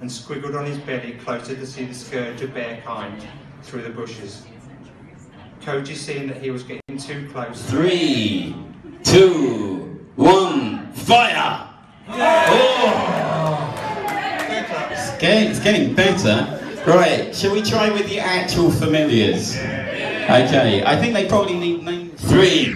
and squiggled on his belly closer to see the scourge of bear kind through the bushes. Koji, seeing that he was getting too close. 3, 2, 1, fire! Oh. It's getting better. Right, shall we try with the actual familiars? Okay, I think they probably need name 3.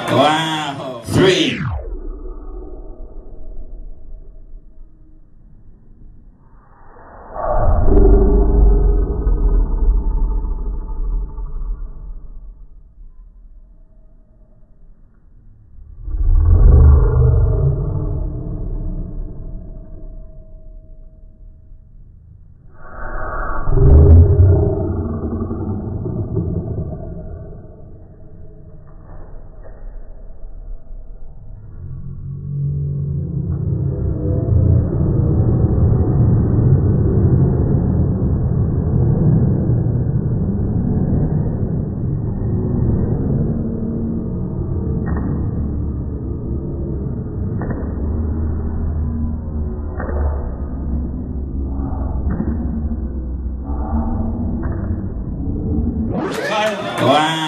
Wow. 3. Wow.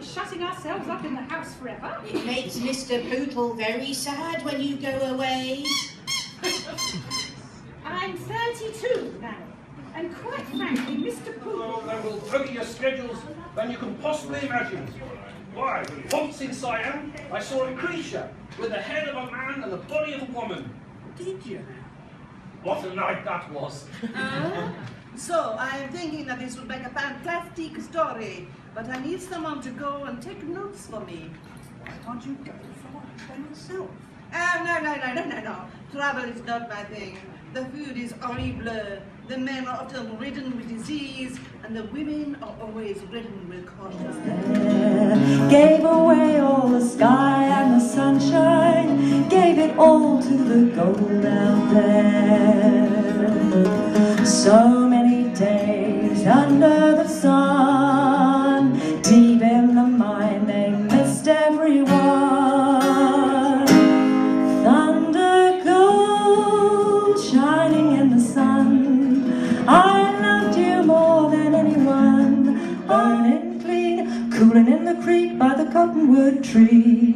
Shutting ourselves up in the house forever. It makes Mr. Pootle very sad when you go away. I'm 32 now, and quite frankly, Mr. Pootle... They will bugger your schedules than you can possibly imagine. Why, once in Siam, I saw a creature with the head of a man and the body of a woman. Did you? What a night that was. So, I'm thinking that this would make a fantastic story, but I need someone to go and take notes for me. Why can't you go for it by yourself? No. Travel is not my thing. The food is horrible, the men are often ridden with disease, and the women are always ridden with consciousness. Gave away all the sky and the sunshine, gave it all to the gold out there. So many days under the sun, deep in the mine they missed everyone. Thunder gold shining in the sun, I loved you more than anyone. Burning clean, cooling in the creek by the cottonwood tree.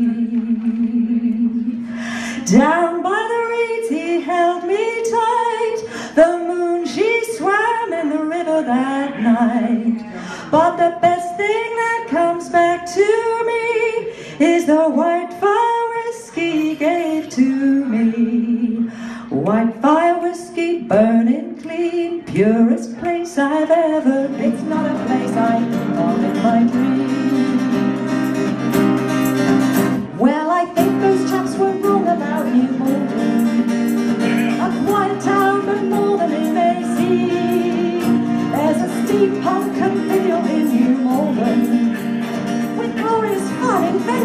Down by the reeds he held me tight, the moon she swam in the river that night. But the best thing that comes back to me is the white fire whiskey he gave to me. White fire whiskey burning clean, purest place I've ever been. It's not a place I think of in my dreams. Well, I think those chaps were wrong about New Malden. A quiet town, but more than it may seem. There's a steampunk Convivial in New Malden, with glorious fun, invention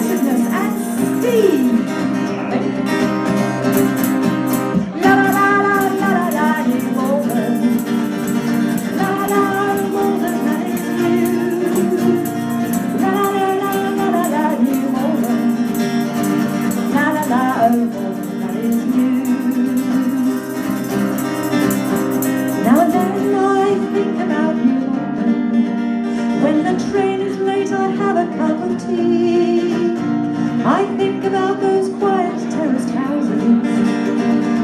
I think about those quiet terraced houses,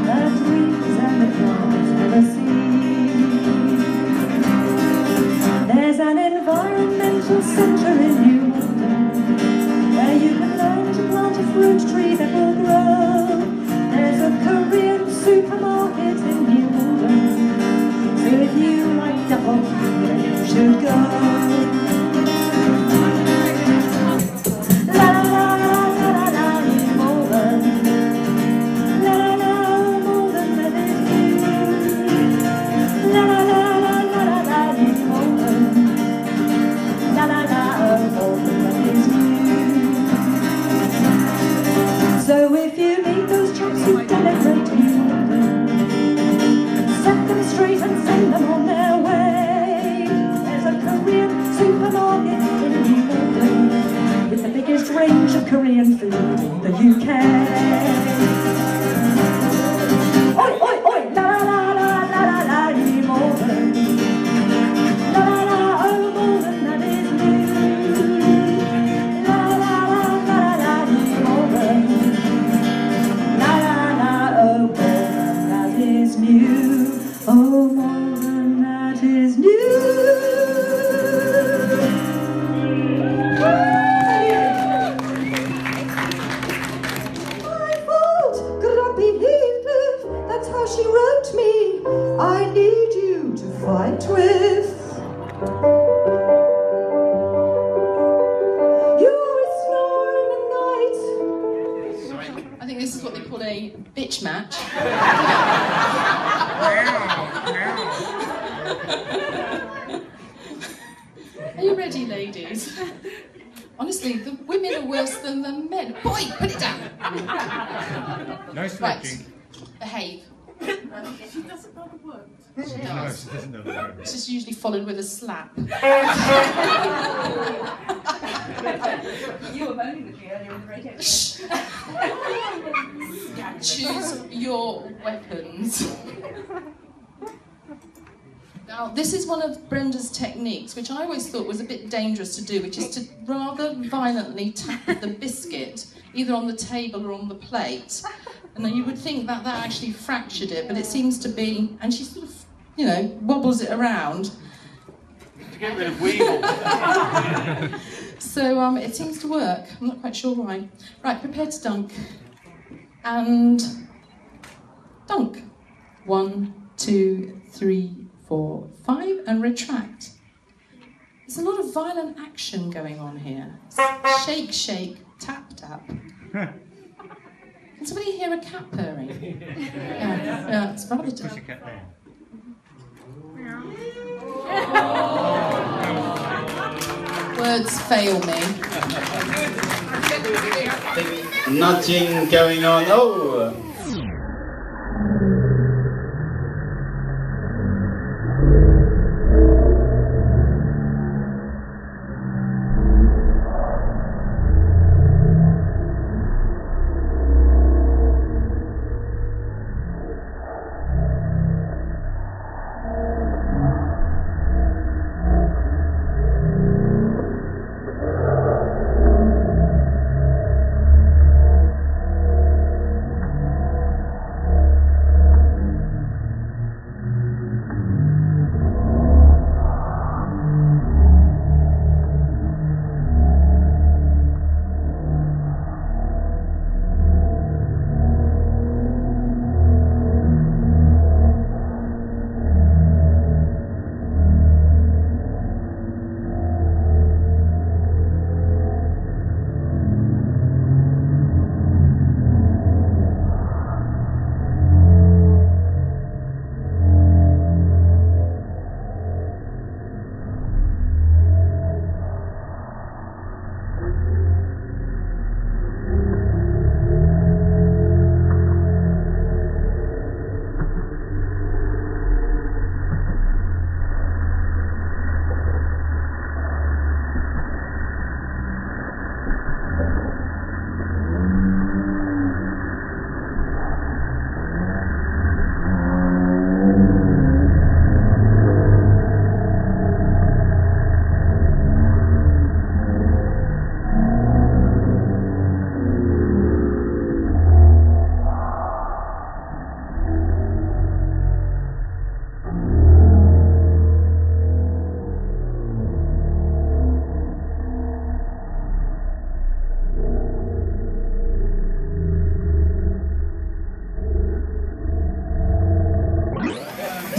the trees and the clouds never see. There's an environmental centre in New London where you can learn to plant a fruit tree that will grow. There's a Korean supermarket in New London, so if you like double, then you should go. So if you meet those chaps who deliberate to you, set them straight and send them on their way. There's a Korean supermarket in New London with the biggest range of Korean food in the UK. Oi, oi, oi, la la la la la la, Malden. La la la, oh Malden, that is new. La la la la la la, Malden. La la la, oh Malden, that is new. Oh Malden, that is new. My fault, grumpy Heathcliff, that's how she wrote me. I need you to fight with. You always snore in the night. I think this is what they call a bitch match. Are you ready, ladies? Honestly, the women are worse than the men. Boy, put it down. No Right, smoking. behave. She doesn't know the word. She No, does. she doesn't know the word. It's just usually followed with a slap. You were moaning with me earlier in the radio. Shh. Choose your weapons. Now, this is one of Brenda's techniques, which I always thought was a bit dangerous to do, which is to rather violently tap the biscuit, either on the table or on the plate. And then you would think that that actually fractured it, but it seems to be, and she sort of, you know, wobbles it around. To get rid of weevil. So it seems to work. I'm not quite sure why. Right, prepare to dunk. And dunk. 1, 2, 3, 4, 5, and retract. There's a lot of violent action going on here. Shake, shake, tap, tap. Can somebody hear a cat purring? Yeah, it's rather Push a cat there. Words fail me. Nudging going on. Oh!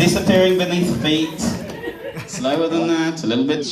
disappearing beneath feet. Slower than that, a little bit.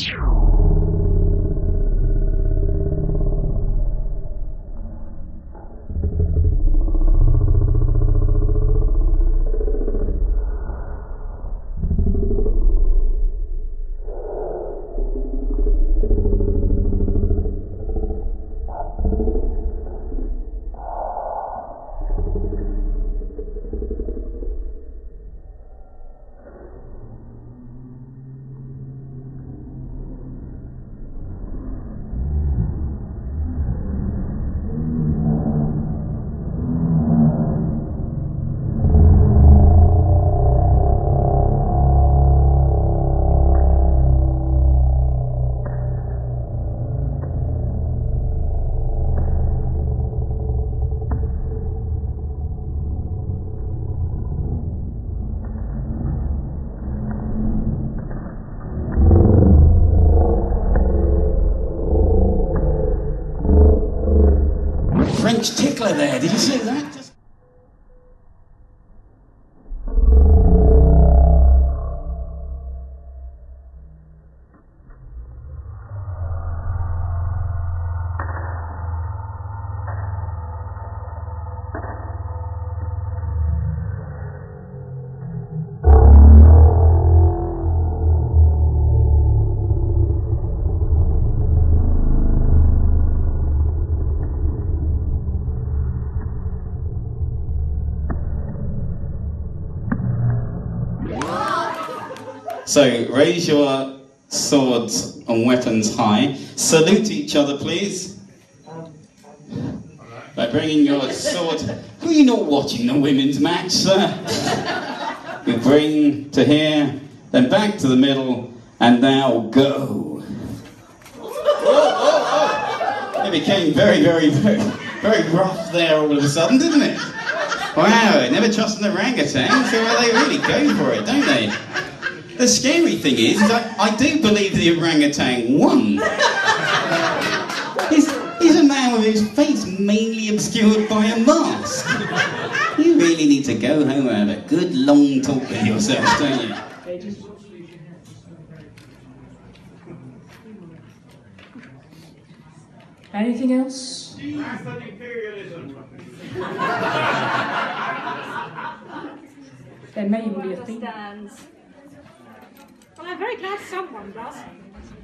French tickler there, did you see that? So, raise your swords and weapons high. Salute each other, please. By bringing your sword... Were you not watching the women's match, sir? You bring to here, then back to the middle, and now go. It became very rough there all of a sudden, didn't it? Wow, never trust an orangutan, so they really go for it, don't they? The scary thing is I do believe the orangutan won. He's a man with his face mainly obscured by a mask. You really need to go home and have a good long talk with yourself, don't you? Anything else? There may even be a theme. Well, I'm very glad someone does.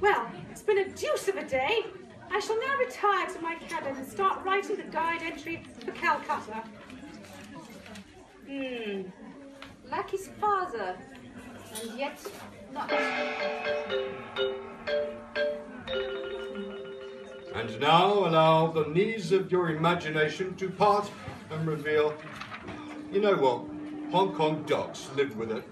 Well, it's been a deuce of a day. I shall now retire to my cabin and start writing the guide entry for Calcutta. Like his father, and yet not. And now allow the knees of your imagination to part and reveal, you know what, Hong Kong ducks live with it.